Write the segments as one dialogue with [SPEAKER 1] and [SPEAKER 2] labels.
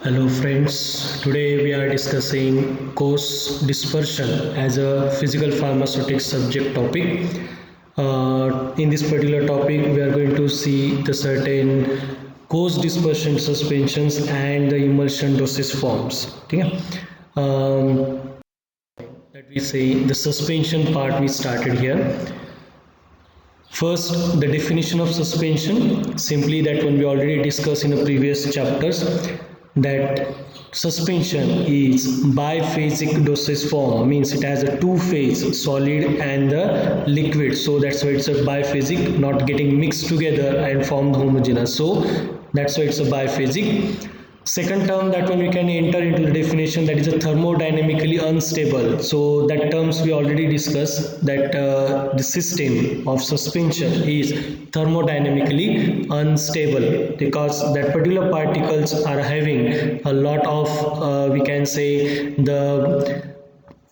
[SPEAKER 1] Hello friends, today we are discussing course dispersion as a physical pharmaceutic subject topic. In this particular topic we are going to see the certain course dispersion suspensions and the emulsion dosage forms. Okay? That we say the suspension part we started here. First, the definition of suspension, simply that one we already discussed in the previous chapters, that suspension is biphasic dosage form, means it has a two-phase, solid and the liquid. So that's why it's a biphasic, not getting mixed together and formed homogeneous. So that's why it's a biphasic. Second term, that one we can enter into the definition, that is a thermodynamically unstable. So that terms we already discussed, that the system of suspension is thermodynamically unstable because that particular particles are having a lot of we can say the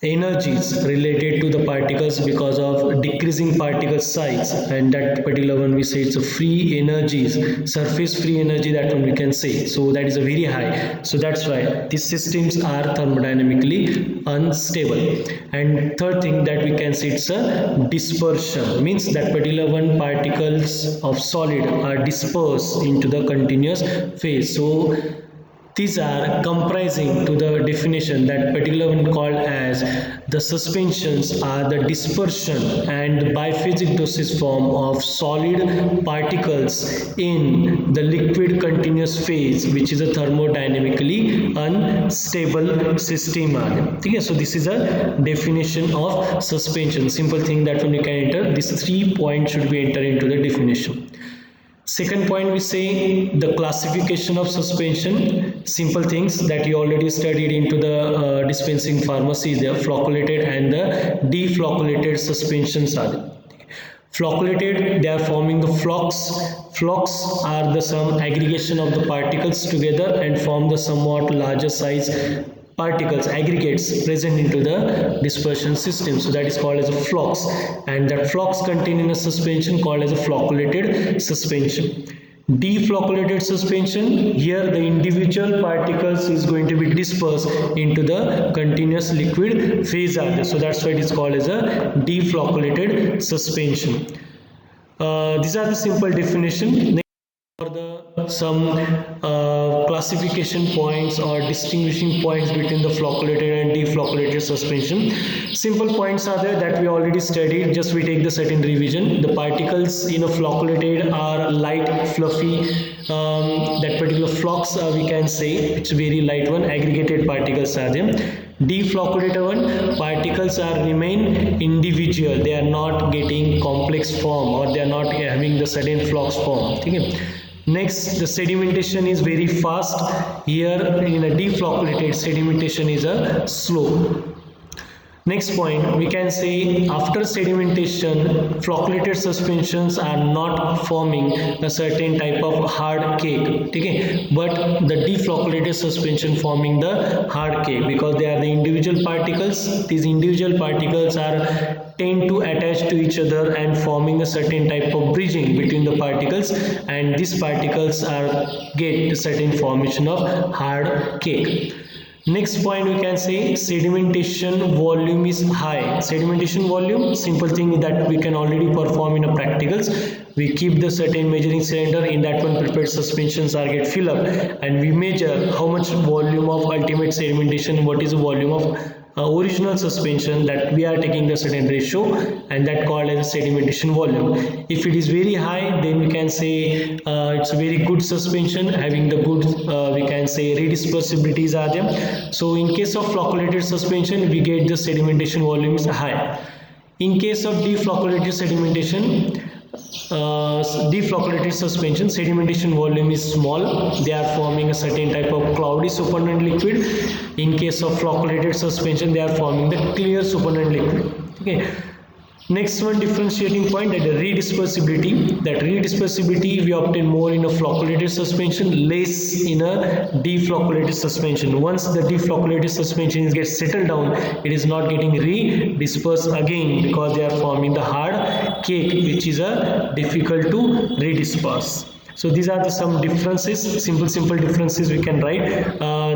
[SPEAKER 1] energies related to the particles because of decreasing particle size, and that particular one we say it's a free energies, surface free energy, that one we can say. So that is a very high. So that's why these systems are thermodynamically unstable. And third thing that we can say, it's a dispersion, means that particular one particles of solid are dispersed into the continuous phase. So these are comprising to the definition, that particular one called as the suspensions are the dispersion and biphasic dosage form of solid particles in the liquid continuous phase, which is a thermodynamically unstable system. Okay, so this is a definition of suspension. Simple thing that when you can enter, these 3 points should be entered into the definition. Second point, we say the classification of suspension. Simple things that you already studied into the dispensing pharmacy, the flocculated and the deflocculated suspensions are there. Flocculated, they are forming the flocks. Flocks are the some aggregation of the particles together and form the somewhat larger size particles, aggregates present into the dispersion system. So that is called as a flocks, and that flocks contain in a suspension called as a flocculated suspension. Deflocculated suspension, here the individual particles is going to be dispersed into the continuous liquid phase. So that's why it is called as a deflocculated suspension. These are the simple definition. For the some classification points or distinguishing points between the flocculated and deflocculated suspension. Simple points are there that we already studied, just we take the certain revision. The particles in a flocculated are light, fluffy, that particular flocks we can say it's very light one, aggregated particles are there. Deflocculated one, particles are remain individual, they are not getting complex form or they are not having the certain flocks form. Okay. Next, the sedimentation is very fast. Here in a deflocculated, sedimentation is a slow. Next point, we can say after sedimentation, flocculated suspensions are not forming a certain type of hard cake, okay? But the deflocculated suspension forming the hard cake because they are the individual particles. These individual particles are tend to attach to each other and forming a certain type of bridging between the particles, and these particles are get a certain formation of hard cake. Next point, we can say sedimentation volume is high. Sedimentation volume, simple thing that we can already perform in a practicals. We keep the certain measuring cylinder, in that one prepared suspensions are get fill up, and we measure how much volume of ultimate sedimentation, what is the volume of original suspension, that we are taking the certain ratio, and that called as sedimentation volume. If it is very high, then we can say it's a very good suspension having the good we can say redispersibilities are there. So in case of flocculated suspension, we get the sedimentation volume is high. In case of deflocculated sedimentation, deflocculated suspension, sedimentation volume is small, they are forming a certain type of cloudy supernatant liquid. In case of flocculated suspension, they are forming the clear supernatant liquid. Okay. Next one, differentiating point, that redispersibility. That redispersibility we obtain more in a flocculated suspension, less in a deflocculated suspension. Once the deflocculated suspension gets settled down, it is not getting redispersed again because they are forming the hard cake, which is difficult to redisperse. So these are the some differences, simple differences we can write.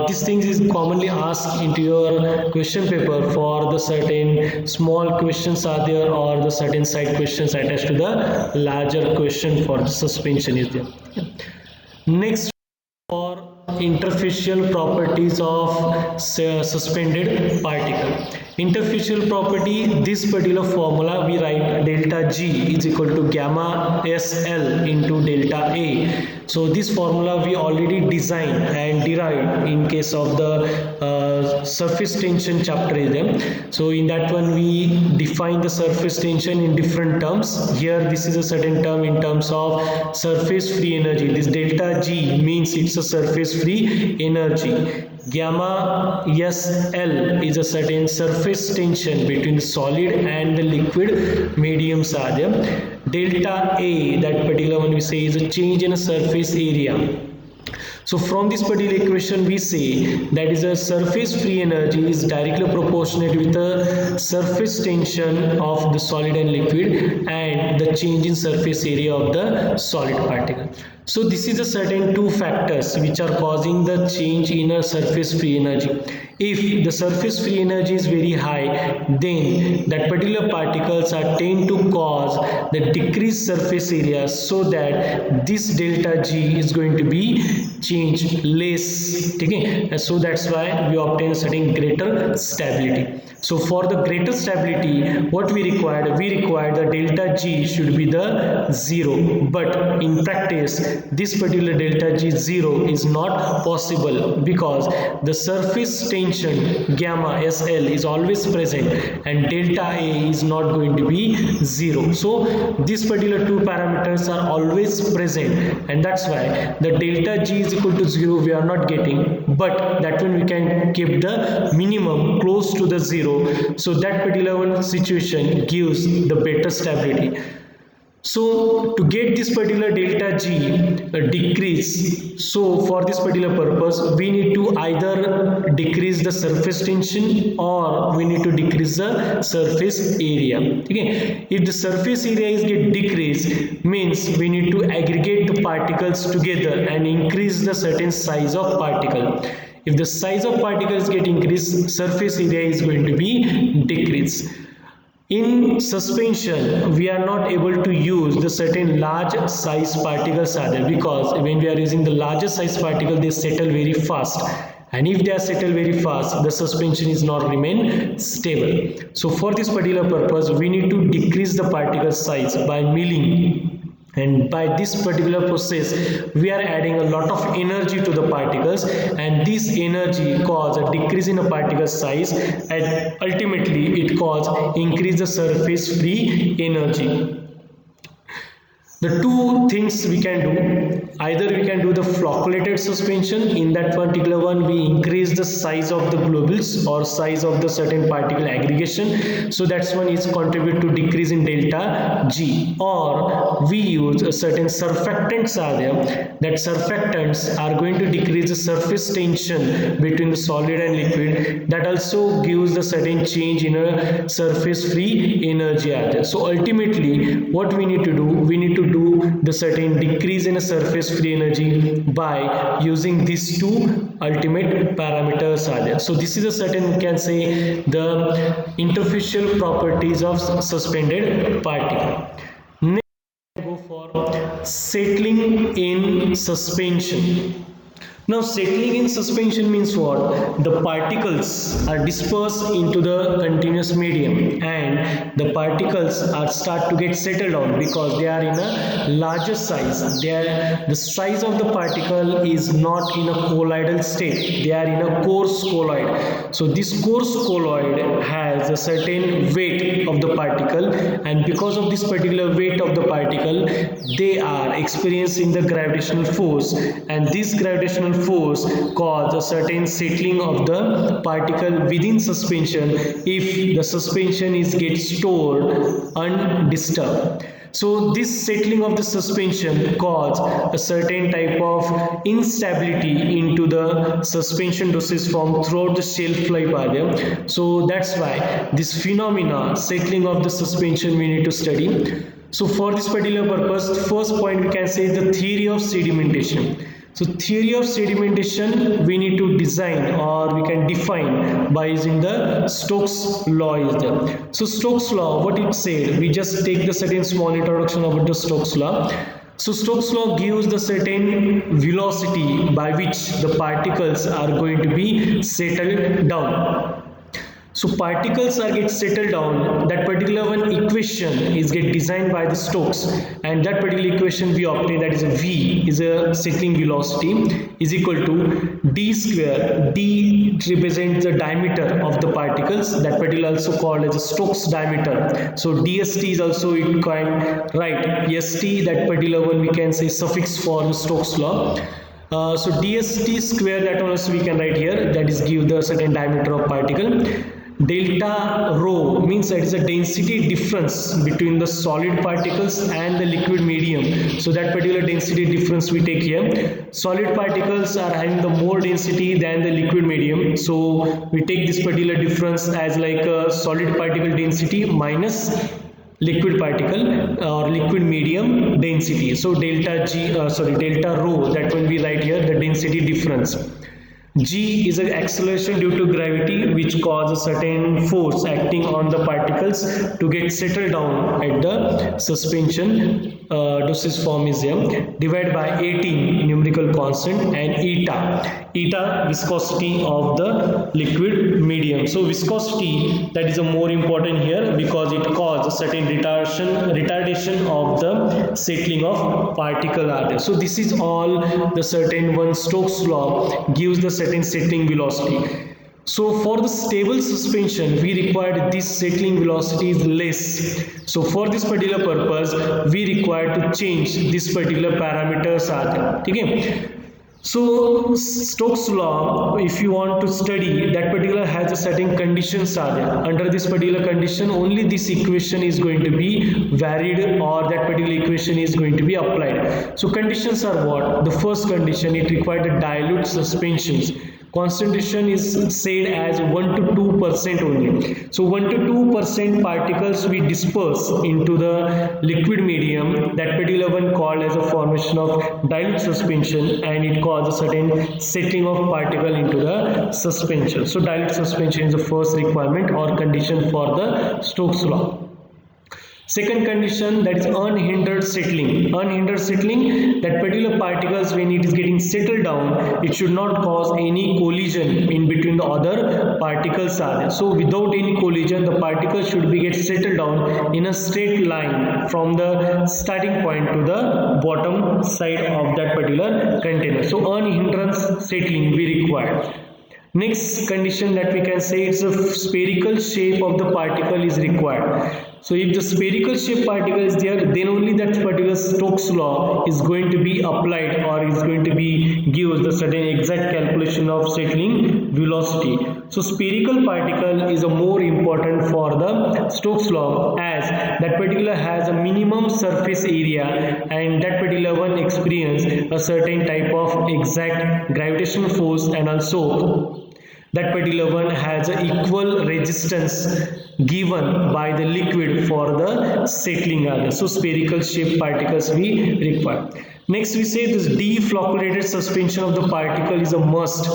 [SPEAKER 1] These things is commonly asked into your question paper for the certain small questions are there, or the certain side questions attached to the larger question for the suspension is there. Next, for interfacial properties of suspended particle. Interfacial property, this particular formula we write delta G is equal to gamma SL into delta A. So this formula we already designed and derived in case of the surface tension chapter is there. So in that one we define the surface tension in different terms. Here this is a certain term in terms of surface free energy. This delta G means it's a surface free energy. Gamma SL is a certain surface tension between the solid and the liquid mediums are there. Delta A, that particular one we say, is a change in a surface area. So from this particular equation we say that is a surface free energy is directly proportionate with the surface tension of the solid and liquid and the change in surface area of the solid particle. So this is a certain two factors which are causing the change in a surface free energy. If the surface free energy is very high, then that particular particles are tend to cause the decreased surface area, so that this delta G is going to be changed less. Okay, and so that's why we obtain a certain greater stability. So for the greater stability, what we require the delta G should be the 0. But in practice, this particular delta G 0 is not possible because the surface tension gamma SL is always present and delta A is not going to be 0. So these particular two parameters are always present, and that's why the delta G is equal to 0 we are not getting, but that one we can keep the minimum close to the 0. So that particular one situation gives the better stability. So to get this particular delta G decrease, so for this particular purpose we need to either decrease the surface tension or we need to decrease the surface area. Okay, if the surface area is get decreased, means we need to aggregate the particles together and increase the certain size of particle. If the size of particles get increased, surface area is going to be decreased. In suspension, we are not able to use the certain large size particles are there, because when we are using the larger size particle, they settle very fast. And if they are settled very fast, the suspension is not remain stable. So for this particular purpose, we need to decrease the particle size by milling. And by this particular process we are adding a lot of energy to the particles, and this energy cause a decrease in a particle size, and ultimately it cause increase the surface free energy. The two things we can do, either we can do the flocculated suspension. In that particular one we increase the size of the globules or size of the certain particle aggregation, so that's one is contribute to decrease in delta G. Or we use a certain surfactants are there, that surfactants are going to decrease the surface tension between the solid and liquid, that also gives the certain change in a surface free energy are there. So ultimately what we need to do, we need to do the certain decrease in a surface free energy by using these two ultimate parameters are there. So this is a certain, we can say, the interfacial properties of suspended particle. Next, go for settling in suspension. Now settling in suspension means what? The particles are dispersed into the continuous medium and the particles are start to get settled down because they are in a larger size. The size of the particle is not in a colloidal state. They are in a coarse colloid. So this coarse colloid has a certain weight of the particle, and because of this particular weight of the particle, they are experiencing the gravitational force, and this gravitational force cause a certain settling of the particle within suspension if the suspension is get stored undisturbed. So this settling of the suspension cause a certain type of instability into the suspension dosage form throughout the shelf life area. So that's why this phenomena, settling of the suspension, we need to study. So for this particular purpose, first point we can say the theory of sedimentation. So theory of sedimentation we need to design or we can define by using the Stokes law is there. So Stokes law, what it said, we just take the certain small introduction about the Stokes law. So Stokes law gives the certain velocity by which the particles are going to be settled down. So particles are get settled down, that particular one equation is get designed by the Stokes, and that particular equation we obtain, that is a V is a settling velocity, is equal to d square. D represents the diameter of the particles, that particular also called as a Stokes diameter. So dst is also it can write st, that particular one we can say suffix for the Stokes law. So dst square, that also we can write here, that is give the certain diameter of particle. Delta rho means that is a density difference between the solid particles and the liquid medium. So that particular density difference we take here. Solid particles are having the more density than the liquid medium. So we take this particular difference as like a solid particle density minus liquid particle or liquid medium density. So delta rho, that will be right here, the density difference. G is an acceleration due to gravity which causes a certain force acting on the particles to get settled down at the suspension dosage form is there, divided by 18 numerical constant, and eta viscosity of the liquid medium. So viscosity, that is a more important here because it causes a certain retardation of the settling of particle are there. So this is all the certain one Stokes law gives the certain settling velocity. So for the stable suspension we require this settling velocity is less. So for this particular purpose we require to change this particular parameters are there. Okay. So Stokes law, if you want to study that particular, has a certain conditions are there. Under this particular condition only this equation is going to be varied or that particular equation is going to be applied. So conditions are what? The first condition, it required the dilute suspensions. Concentration is said as 1 to 2% only. So 1 to 2% particles we disperse into the liquid medium, that particular one called as a formation of dilute suspension, and it causes a certain settling of particle into the suspension. So dilute suspension is the first requirement or condition for the Stokes law. Second condition, that is unhindered settling. Unhindered settling, that particular particles when it is getting settled down, it should not cause any collision in between the other particles are there. So without any collision, the particles should be get settled down in a straight line from the starting point to the bottom side of that particular container. So unhindered settling we require. Next condition that we can say is a spherical shape of the particle is required. So if the spherical shape particle is there, then only that particular Stokes law is going to be applied or is going to be give the certain exact calculation of settling velocity. So spherical particle is a more important for the Stokes law as that particular has a minimum surface area and that particular one experience a certain type of exact gravitational force, and also that particular one has an equal resistance given by the liquid for the settling area. So spherical shaped particles we require. Next we say this deflocculated suspension of the particle is a must.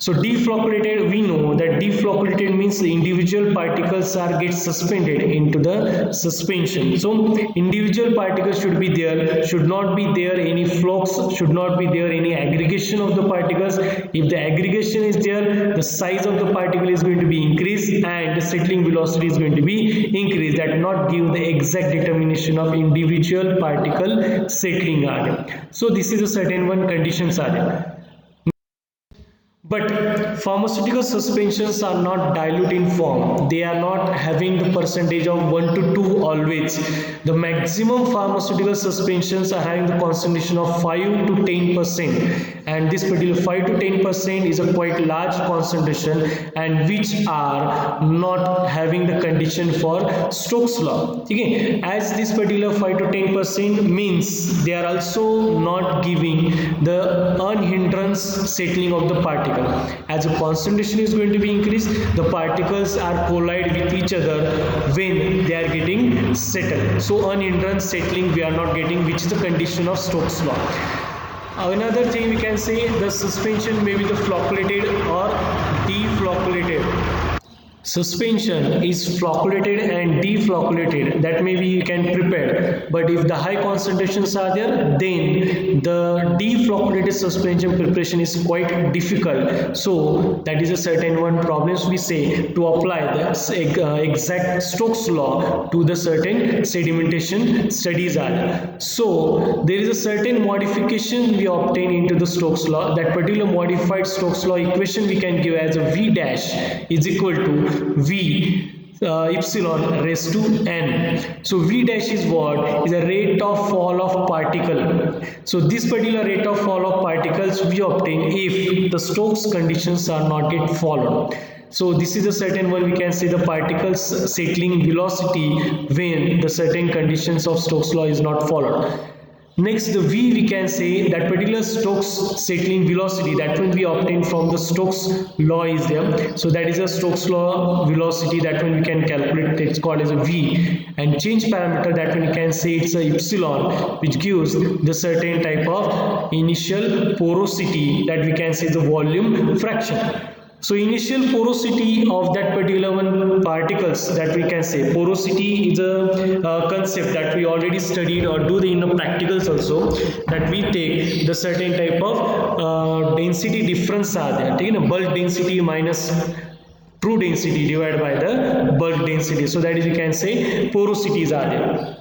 [SPEAKER 1] So deflocculated, we know that deflocculated means the individual particles are get suspended into the suspension. So individual particles should be there, should not be there any flux, should not be there any aggregation of the particles. If the aggregation is there, the size of the particle is going to be increased and the settling velocity is going to be increased. That not give the exact determination of individual particle settling area. So this is a certain one conditions are there. But pharmaceutical suspensions are not dilute in form. They are not having the percentage of 1 to 2 always. The maximum pharmaceutical suspensions are having the concentration of 5 to 10%. And this particular 5 to 10% is a quite large concentration and which are not having the condition for Stokes law. Okay? As this particular 5 to 10% means they are also not giving the unhindered settling of the particle. As the concentration is going to be increased, the particles are collide with each other when they are getting settled. So So an hindrance settling we are not getting, which is the condition of Stokes law. Another thing we can say, the suspension may be the flocculated or deflocculated. Suspension is flocculated and deflocculated, that maybe you can prepare, but if the high concentrations are there, then the deflocculated suspension preparation is quite difficult. So that is a certain one problems we say to apply the exact Stokes law to the certain sedimentation studies are there. So there is a certain modification we obtain into the Stokes law. That particular modified Stokes law equation we can give as a V dash is equal to V epsilon raised to n. So V dash is what? Is a rate of fall of particle. So this particular rate of fall of particles we obtain if the Stokes conditions are not yet followed. So this is a certain one we can say the particles settling velocity when the certain conditions of Stokes law is not followed. Next, the V we can say that particular Stokes settling velocity that will be obtained from the Stokes law is there. So that is a Stokes law velocity that one we can calculate, it's called as a V, and change parameter that one we can say it's a epsilon, which gives the certain type of initial porosity that we can say the volume fraction. So initial porosity of that particular one particles that we can say, porosity is a concept that we already studied or do in the practicals also, that we take the certain type of density difference are there, taking a bulk density minus true density divided by the bulk density. So that is you can say porosities are there.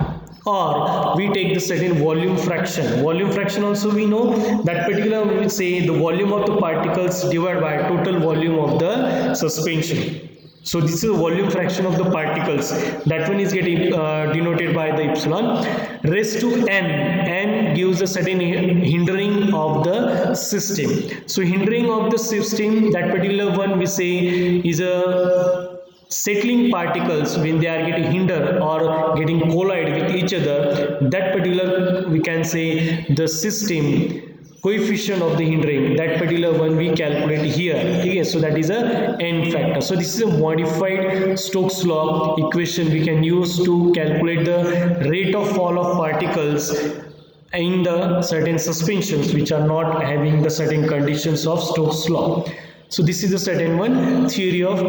[SPEAKER 1] Or we take the certain volume fraction. Volume fraction also we know that particular we will say the volume of the particles divided by total volume of the suspension. So this is the volume fraction of the particles. That one is getting denoted by the epsilon raised to n. N gives a certain hindering of the system. So hindering of the system, that particular one we say is a settling particles when they are getting hindered or getting collide with each other, that particular we can say the system coefficient of the hindering, that particular one we calculate here. Okay, so that is a n factor. So this is a modified Stokes law equation we can use to calculate the rate of fall of particles in the certain suspensions which are not having the certain conditions of Stokes law. So this is a certain one theory of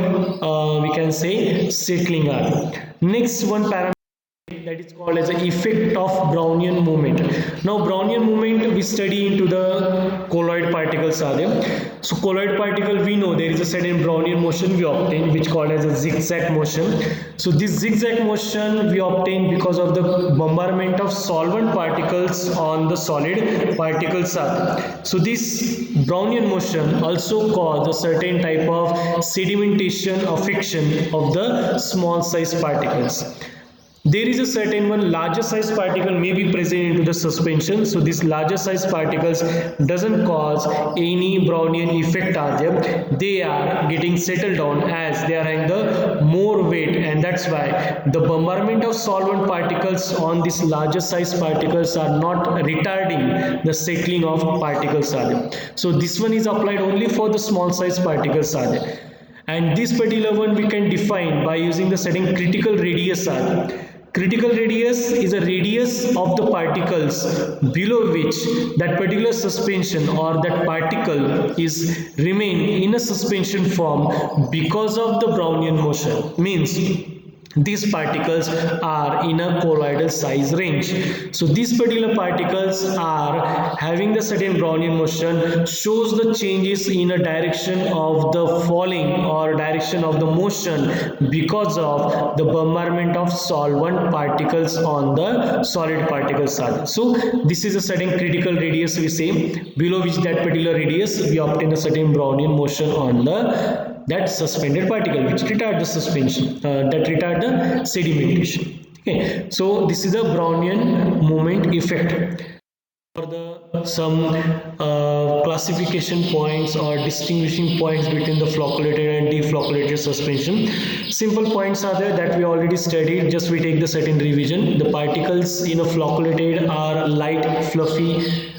[SPEAKER 1] we can say settling R. Next one parameter that is called as the effect of Brownian moment. Now Brownian moment we study into the colloid particles are there. So colloid particle we know there is a certain Brownian motion we obtain which called as a zigzag motion. So this zigzag motion we obtain because of the bombardment of solvent particles on the solid particles are there. So this Brownian motion also cause a certain type of sedimentation or friction of the small size particles. There is a certain one larger size particle may be present into the suspension. So this larger size particles doesn't cause any Brownian effect are there. They are getting settled down as they are having the more weight, and that's why the bombardment of solvent particles on these larger size particles are not retarding the settling of particles are there. So this one is applied only for the small size particles are there. And this particular one we can define by using the setting critical radius are there. Critical radius is a radius of the particles below which that particular suspension or that particle is remain in a suspension form because of the Brownian motion. Means these particles are in a colloidal size range. So these particular particles are having the certain Brownian motion, shows the changes in a direction of the falling or direction of the motion because of the bombardment of solvent particles on the solid particles. So this is a certain critical radius we say, below which that particular radius we obtain a certain Brownian motion on the that suspended particle which retard the suspension, that retard the sedimentation. Okay, so this is the Brownian moment effect. For the some classification points or distinguishing points between the flocculated and deflocculated suspension. Simple points are there that we already studied, just we take the certain revision. The particles in a flocculated are light, fluffy,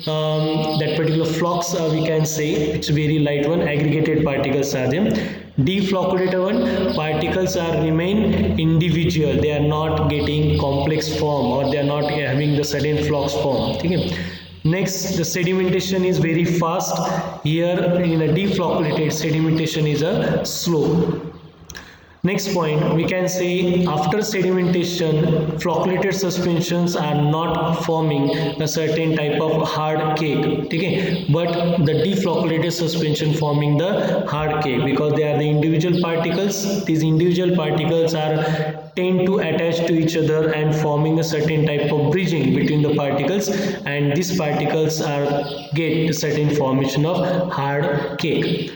[SPEAKER 1] that particular flux we can say it's very light one, aggregated particles are there. Deflocculated one, particles are remain individual, they are not getting complex form or they are not having the sudden flux form. Okay. Next, the sedimentation is very fast. Here in a deflocculated, sedimentation is a slow. Next point, we can say after sedimentation, flocculated suspensions are not forming a certain type of hard cake, okay? But the deflocculated suspension forming the hard cake because they are the individual particles. These individual particles are tend to attach to each other and forming a certain type of bridging between the particles, and these particles are get a certain formation of hard cake.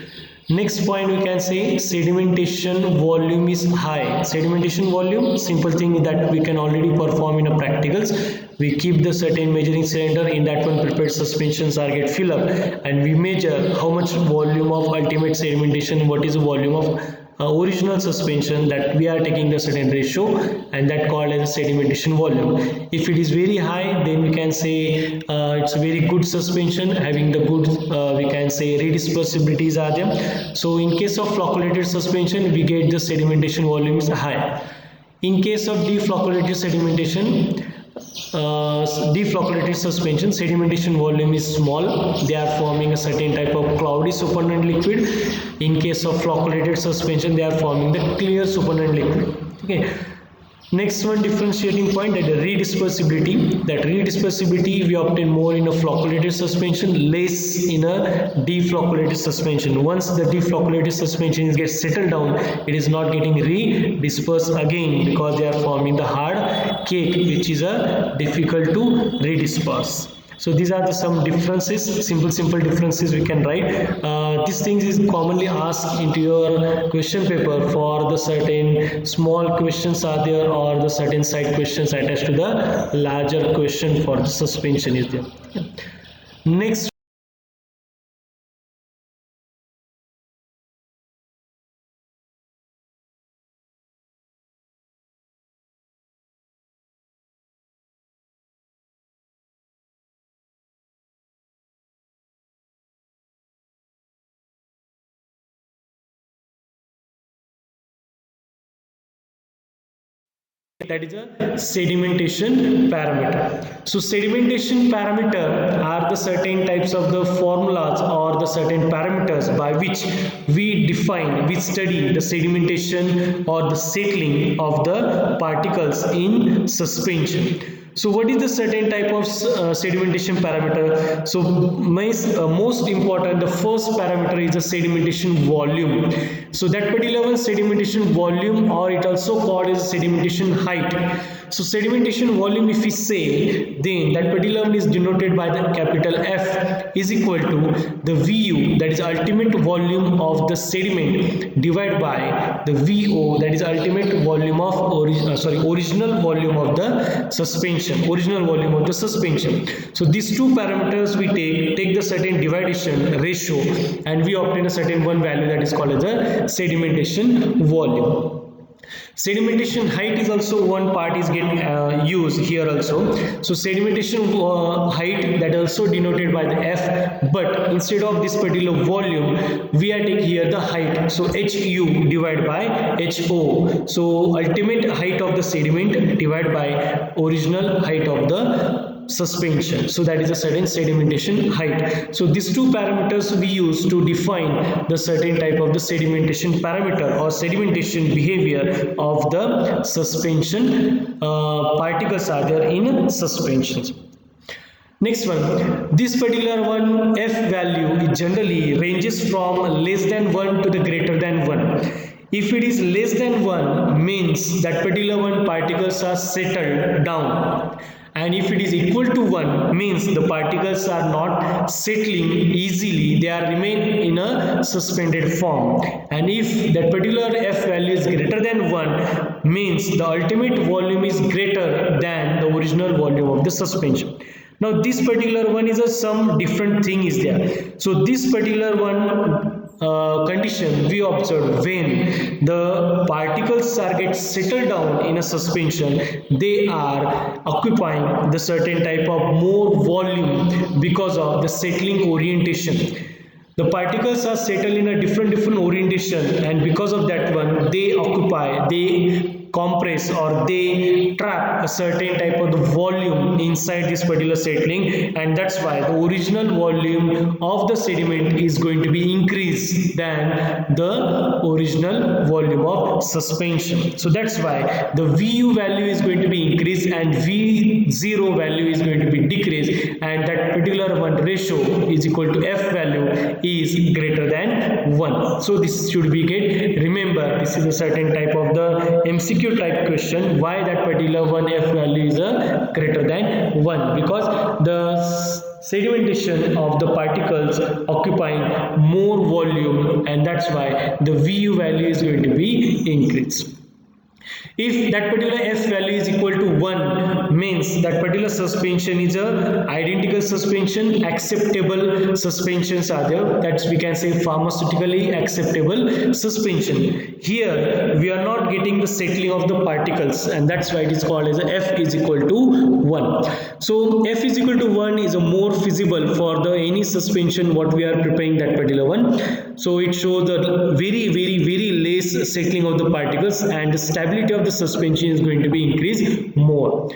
[SPEAKER 1] Next point, we can say sedimentation volume is high. Sedimentation volume, simple thing that we can already perform in a practicals. We keep the certain measuring cylinder, in that one prepared suspensions are get fill up, and we measure how much volume of ultimate sedimentation, what is the volume of original suspension, that we are taking the certain ratio, and that called as sedimentation volume. If it is very high, then we can say it's a very good suspension having the good we can say redispersibilities are there. So in case of flocculated suspension, we get the sedimentation volume is high. In case of deflocculated sedimentation, deflocculated suspension, sedimentation volume is small, they are forming a certain type of cloudy supernatant liquid. In case of flocculated suspension, they are forming the clear supernatant liquid. Okay. Next one, differentiating point, that the redispersibility. That redispersibility we obtain more in a flocculated suspension, less in a deflocculated suspension. Once the deflocculated suspension gets settled down, it is not getting redispersed again because they are forming the hard cake, which is difficult to redisperse. So these are the some differences, simple differences we can write. These things is commonly asked into your question paper for the certain small questions are there, or the certain side questions attached to the larger question for the suspension is there. Next, that is a sedimentation parameter. So sedimentation parameter are the certain types of the formulas or the certain parameters by which we study the sedimentation or the settling of the particles in suspension. So what is the certain type of sedimentation parameter? So most important, the first parameter is the sedimentation volume. So that particular one, sedimentation volume, or it also called as sedimentation height. So sedimentation volume, if we say, then that particular one is denoted by the capital F is equal to the VU, that is ultimate volume of the sediment, divided by the VO, that is ultimate volume of original volume of the suspension, original volume of the suspension. So these two parameters we take the certain division ratio, and we obtain a certain one value that is called as the sedimentation volume. Sedimentation height is also one part is get used here also. So sedimentation height, that also denoted by the F, but instead of this particular volume, we are taking here the height. So HU divided by HO. So ultimate height of the sediment divided by original height of the suspension. So that is a certain sedimentation height. So these two parameters we use to define the certain type of the sedimentation parameter or sedimentation behavior of the suspension particles are there in suspensions. Next one, this particular one, F value, it generally ranges from less than 1 to the greater than 1. If it is less than 1, means that particular one particles are settled down. And if it is equal to 1, means the particles are not settling easily, they are remain in a suspended form. And if that particular F value is greater than 1, means the ultimate volume is greater than the original volume of the suspension. Now this particular one is some different thing is there. So this particular one condition we observed when the particles are get settled down in a suspension, they are occupying the certain type of more volume because of the settling orientation. The particles are settled in a different orientation, and because of that one they compress or they trap a certain type of the volume inside this particular settling, and that's why the original volume of the sediment is going to be increased than the original volume of suspension. So that's why the VU value is going to be increased and V0 value is going to be decreased, and that particular one ratio is equal to F value is greater than 1. So this should be get, remember this is a certain type of the MCQ type question, why that particular one F value is a greater than 1, because the sedimentation of the particles occupying more volume, and that's why the VU value is going to be increased. If that particular F value is equal to 1, means that particular suspension is a identical suspension, acceptable suspensions are there, that's we can say pharmaceutically acceptable suspension. Here we are not getting the settling of the particles, and that's why it is called as F is equal to 1. So F is equal to 1 is a more feasible for the any suspension what we are preparing that particular one. So it shows the very less settling of the particles, and the stability of the suspension is going to be increased more.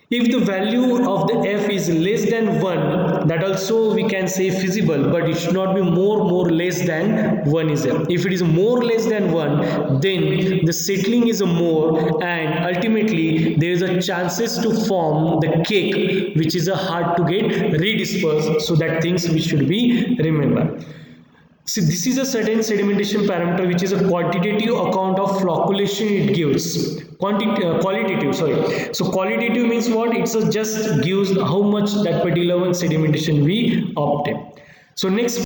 [SPEAKER 1] If the value of the F is less than 1, that also we can say feasible, but it should not be more less than 1 is there. If it is more less than 1, then the settling is a more, and ultimately there is a chances to form the cake which is a hard to get redispersed. So that things we should be remember. See, this is a certain sedimentation parameter which is a quantitative account of flocculation it gives. Qualitative, sorry. So qualitative means what? It's just gives how much that particular one sedimentation we obtain. So next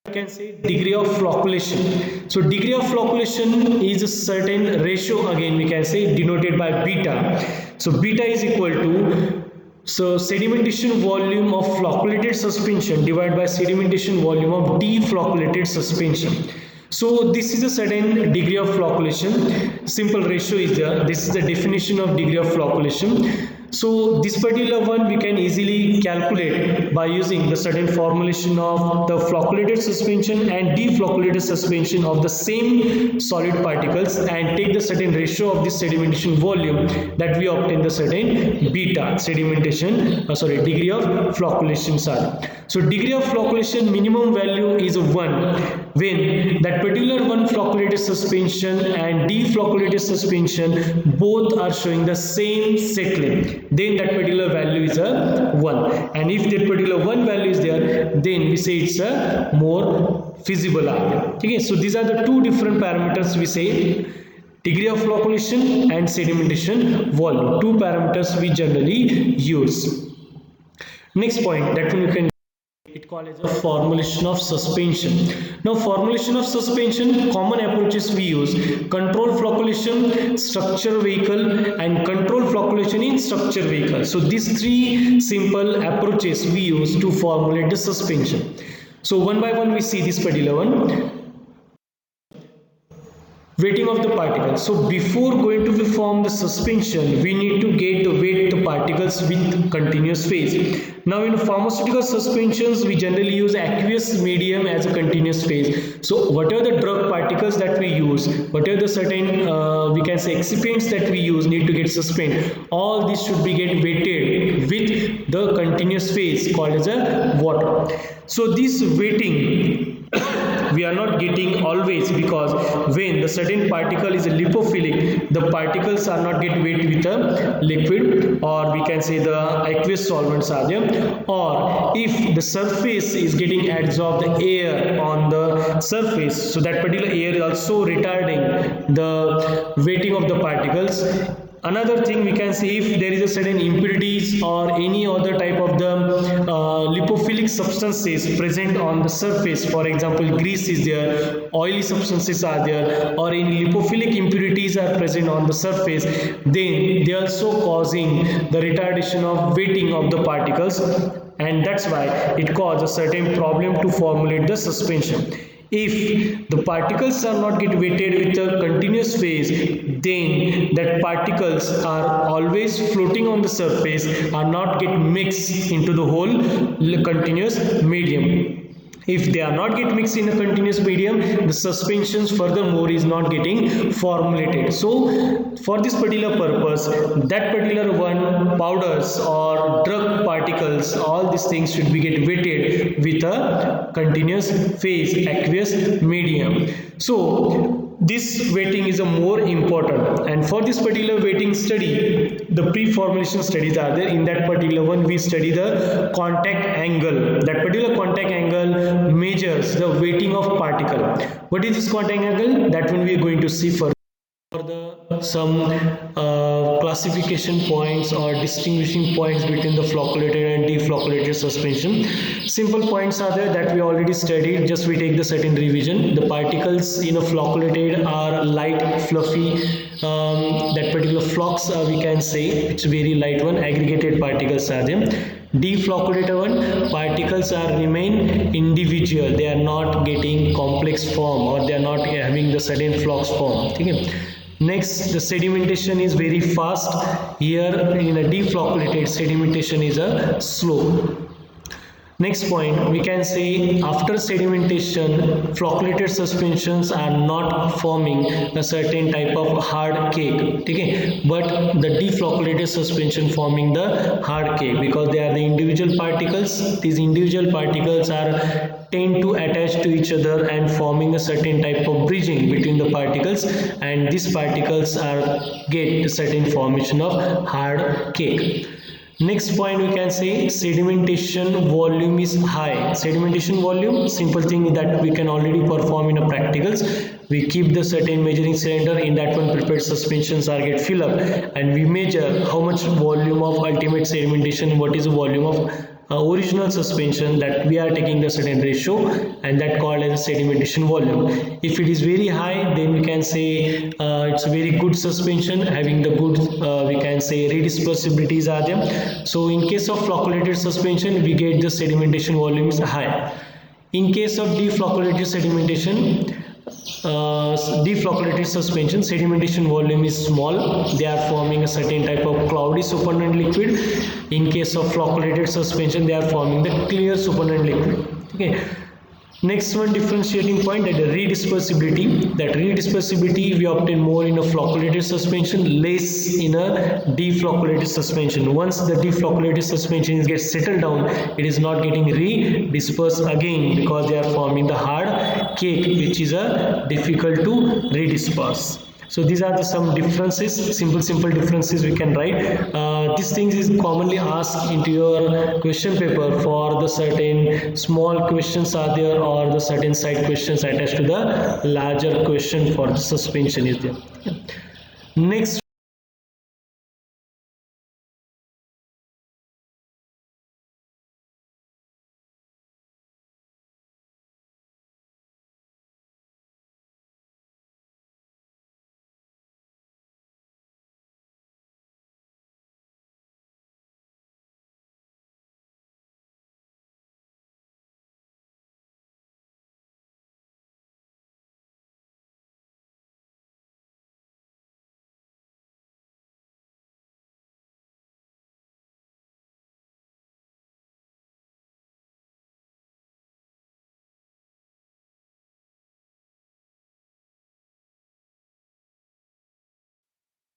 [SPEAKER 1] we can say degree of flocculation. So degree of flocculation is a certain ratio, again we can say denoted by beta. So beta is equal to sedimentation volume of flocculated suspension divided by sedimentation volume of deflocculated suspension. So this is a certain degree of flocculation. Simple ratio is there. This is the definition of degree of flocculation. So this particular one we can easily calculate by using the certain formulation of the flocculated suspension and deflocculated suspension of the same solid particles, and take the certain ratio of this sedimentation volume that we obtain the certain beta sedimentation degree of flocculation are. So degree of flocculation minimum value is 1 when that particular one flocculated suspension and deflocculated suspension both are showing the same settling, then that particular value is a 1, and if that particular 1 value is there, then we say it's a more feasible area. Okay, so these are the two different parameters we say, degree of flocculation and sedimentation volume, two parameters we generally use. Next point that we can it called as a formulation of suspension. Now formulation of suspension, common approaches we use: control flocculation, structure vehicle, and control flocculation in structure vehicle. So these three simple approaches we use to formulate the suspension. So one by one we see this particular one. Weighting of the particles. So before going to form the suspension, we need to get the weight the particles with continuous phase. Now in pharmaceutical suspensions, we generally use aqueous medium as a continuous phase. So whatever the drug particles that we use, whatever the certain we can say excipients that we use need to get suspended, all this should be get weighted with the continuous phase called as a water. So this weighting we are not getting always, because when the certain particle is lipophilic, the particles are not get weight with a liquid, or we can say the aqueous solvents are there, or if the surface is getting absorbed the air on the surface, so that particular air is also retarding the weighting of the particles. Another thing we can say, if there is a certain impurities or any other type of the lipophilic substances present on the surface, for example grease is there, oily substances are there, or any lipophilic impurities are present on the surface, then they are also causing the retardation of weighting of the particles. and that's why it causes a certain problem to formulate the suspension. If the particles are not get weighted with a continuous phase, then that particles are always floating on the surface, are not get mixed into the whole continuous medium. If they are not get mixed in a continuous medium, the suspensions furthermore is not getting formulated. So for this particular purpose, that particular one powders or drug particles, all these things should be get weighted with a continuous phase aqueous medium. So this weighting is a more important, and for this particular weighting study, the pre-formulation studies are there. In that particular one, we study the contact angle. That particular contact angle measures the weighting of particle. What is this contact angle? That one we are going to see further. For the some classification points or distinguishing points between the flocculated and deflocculated suspension. Simple points are there that we already studied, just we take the certain revision. The particles in a flocculated are light, fluffy, that particular flocks we can say it's very light one, aggregated particles are there. Deflocculated one, particles are remain individual, they are not getting complex form or they are not having the certain flocks form. Okay. Next, the sedimentation is very fast. Here in a deflocculated, sedimentation is a slow. Next point, we can say after sedimentation, flocculated suspensions are not forming a certain type of hard cake, okay? But the deflocculated suspension forming the hard cake because they are the individual particles. These individual particles are tend to attach to each other and forming a certain type of bridging between the particles, and these particles are get a certain formation of hard cake. Next point, we can say sedimentation volume is high. Sedimentation volume, simple thing that we can already perform in a practicals. We keep the certain measuring cylinder, in that one prepared suspensions are get fill up, and we measure how much volume of ultimate sedimentation, what is the volume of original suspension, that we are taking the certain ratio, and that called as sedimentation volume. If it is very high, then we can say it's a very good suspension having the good we can say redispersibilities are there. So in case of flocculated suspension, we get the sedimentation volume is high. In case of deflocculated sedimentation, deflocculated suspension, sedimentation volume is small, they are forming a certain type of cloudy supernatant liquid. In case of flocculated suspension, they are forming the clear supernatant liquid. Okay. Next one, differentiating point, that the redispersibility. That redispersibility we obtain more in a flocculated suspension, less in a deflocculated suspension. Once the deflocculated suspension gets settled down, it is not getting redispersed again because they are forming the hard cake, which is difficult to redisperse. So these are the some differences, simple differences we can write. These things is commonly asked into your question paper for the certain small questions are there, or the certain side questions attached to the larger question for the suspension is there. Next,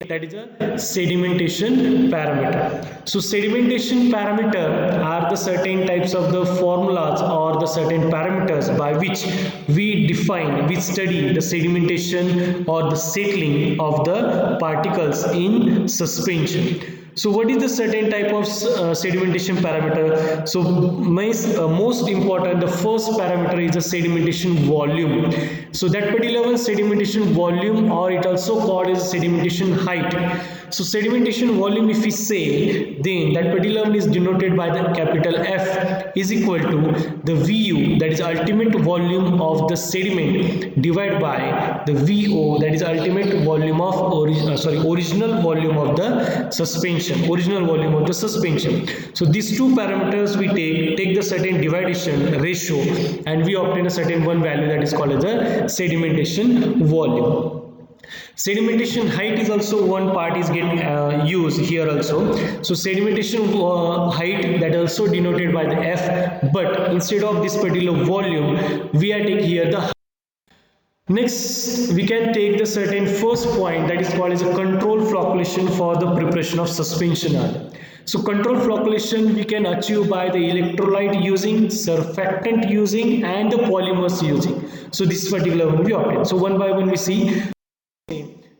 [SPEAKER 1] that is a sedimentation parameter. So sedimentation parameter are the certain types of the formulas or the certain parameters by which we define, we study the sedimentation or the settling of the particles in suspension. So what is the certain type of sedimentation parameter? So most important, the first parameter is the sedimentation volume. So that particular one, sedimentation volume, or it also called as sedimentation height. So sedimentation volume, if we say, then that particular one is denoted by the capital F is equal to the VU, that is ultimate volume of the sediment, divided by the VO, that is ultimate volume of original volume of the suspension, So these two parameters we take the certain division ratio, and we obtain a certain one value that is called as the sedimentation volume. Sedimentation height is also one part is used here also. So sedimentation height, that also denoted by the F, but instead of this particular volume we are taking here the. Next, we can take the certain first point that is called as a control flocculation for the preparation of suspension oil. So control flocculation we can achieve by the electrolyte using, surfactant using, and the polymers using. So this particular one we obtain. So one by one we see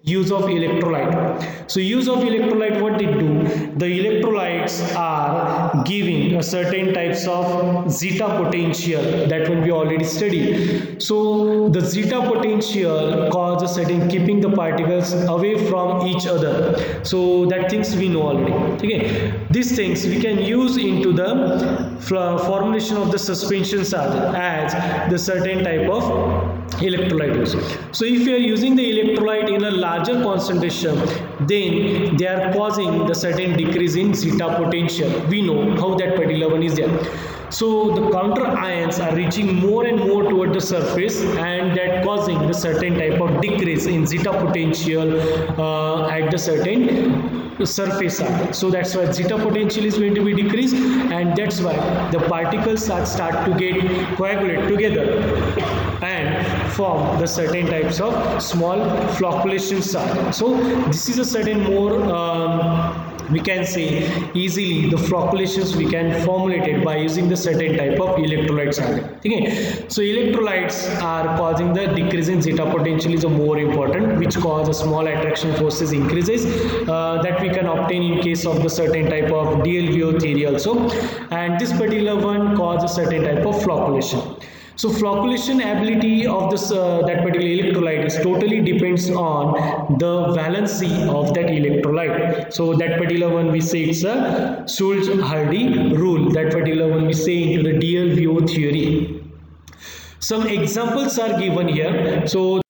[SPEAKER 1] use of electrolyte. So use of electrolyte, what they do, the electrolytes are giving a certain types of zeta potential, that one we already studied. So the zeta potential cause a certain keeping the particles away from each other. So that things we know already. Okay, these things we can use into the formulation of the suspension charger as the certain type of electrolyte. So if you are using the electrolyte in a larger concentration, then they are causing the certain decrease in zeta potential. We know how that particular one is there. So the counter ions are reaching more and more toward the surface, and that causing the certain type of decrease in zeta potential at the certain surface. So that's why zeta potential is going to be decreased, and that's why the particles start to get coagulate together and form the certain types of small flocculations. So this is a certain more we can say easily the flocculations we can formulate it by using the certain type of electrolytes. Okay, so electrolytes are causing the decrease in zeta potential is a more important, which cause a small attraction forces increases that we can obtain in case of the certain type of DLVO theory also, and this particular one cause a certain type of flocculation. So flocculation ability of this that particular electrolyte is totally depends on the valency of that electrolyte. So that particular one we say it's a Schulz-Hardy rule. That particular one we say into the DLVO theory. Some examples are given here. So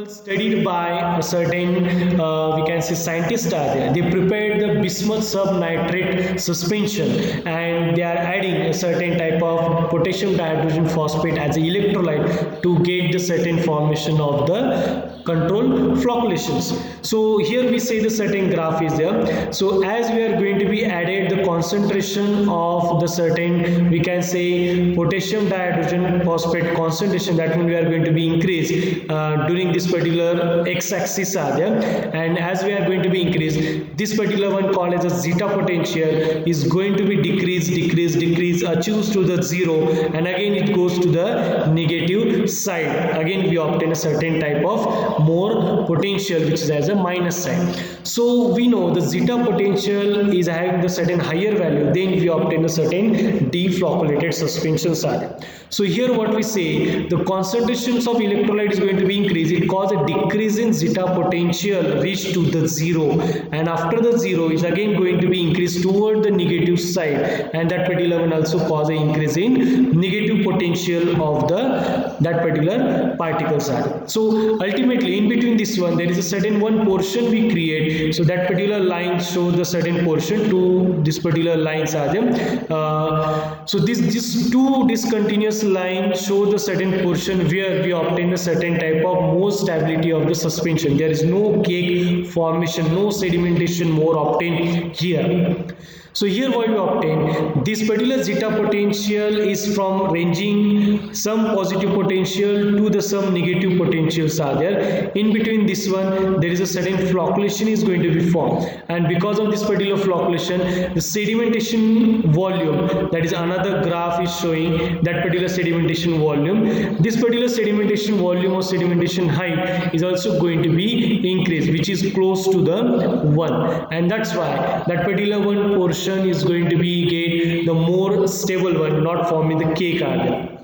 [SPEAKER 1] studied by a certain we can say scientists are there. They prepared the bismuth subnitrate suspension, and they are adding a certain type of potassium dihydrogen phosphate as an electrolyte to get the certain formation of the control flocculations. So here we say the certain graph is there. So as we are going to be added the concentration of the certain, we can say potassium dihydrogen phosphate concentration, that one we are going to be increased during this particular x-axis are there, and as we are going to be increased, this particular one called as a zeta potential is going to be decrease achieves to the 0, and again it goes to the negative side. Again we obtain a certain type of more potential which is as a minus sign. So we know the zeta potential is having the certain higher value, then we obtain a certain deflocculated suspensions are there. So here what we say, the concentrations of electrolyte is going to be increased, it cause a decrease in zeta potential reach to the 0, and after the 0 is again going to be increased toward the negative side, and that particular one also cause an increase in negative potential of that particular particles are. So ultimately in between this one there is a certain one portion we create, so that particular line shows the certain portion to this particular lines are there. So these two discontinuous lines show the certain portion where we obtain a certain type of more stability of the suspension. There is no cake formation, no sedimentation more obtained here. So here what we obtain, this particular zeta potential is from ranging some positive potential to the some negative potentials are there. In between this one there is a certain flocculation is going to be formed, and because of this particular flocculation the sedimentation volume, that is another graph is showing that particular sedimentation volume. This particular sedimentation volume or sedimentation height is also going to be increased, which is close to the 1, and that's why that particular one portion is going to be get the more stable one, not forming the cake are there.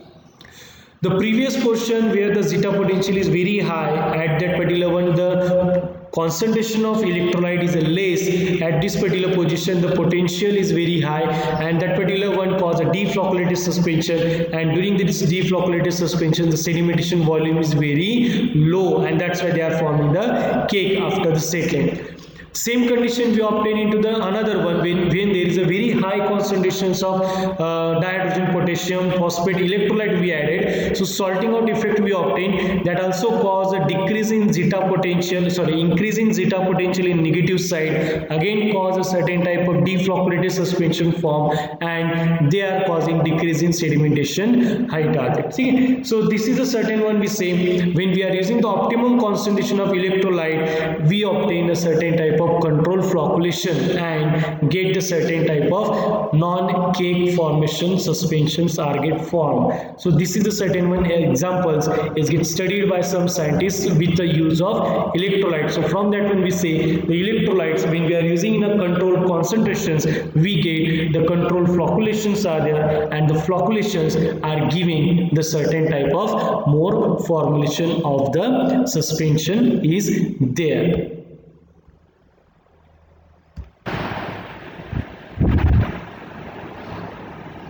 [SPEAKER 1] The previous portion where the zeta potential is very high, at that particular one the concentration of electrolyte is less. At this particular position the potential is very high, and that particular one cause a deflocculated suspension, and during this deflocculated suspension the sedimentation volume is very low, and that's why they are forming the cake after the settling. Same condition we obtain into the another one when there is a very high concentrations of dihydrogen potassium phosphate electrolyte we added. So salting out effect we obtain, that also cause a decrease in zeta potential, increase in zeta potential in negative side, again cause a certain type of deflocculated suspension form, and they are causing decrease in sedimentation height target. See, so this is a certain one we say when we are using the optimum concentration of electrolyte, we obtain a certain type of control flocculation and get the certain type of non-cake formation suspensions are get formed. So this is a certain one examples is get studied by some scientists with the use of electrolytes. So from that one we say the electrolytes when we are using in a controlled concentrations, we get the controlled flocculations are there, and the flocculations are giving the certain type of more formulation of the suspension is there.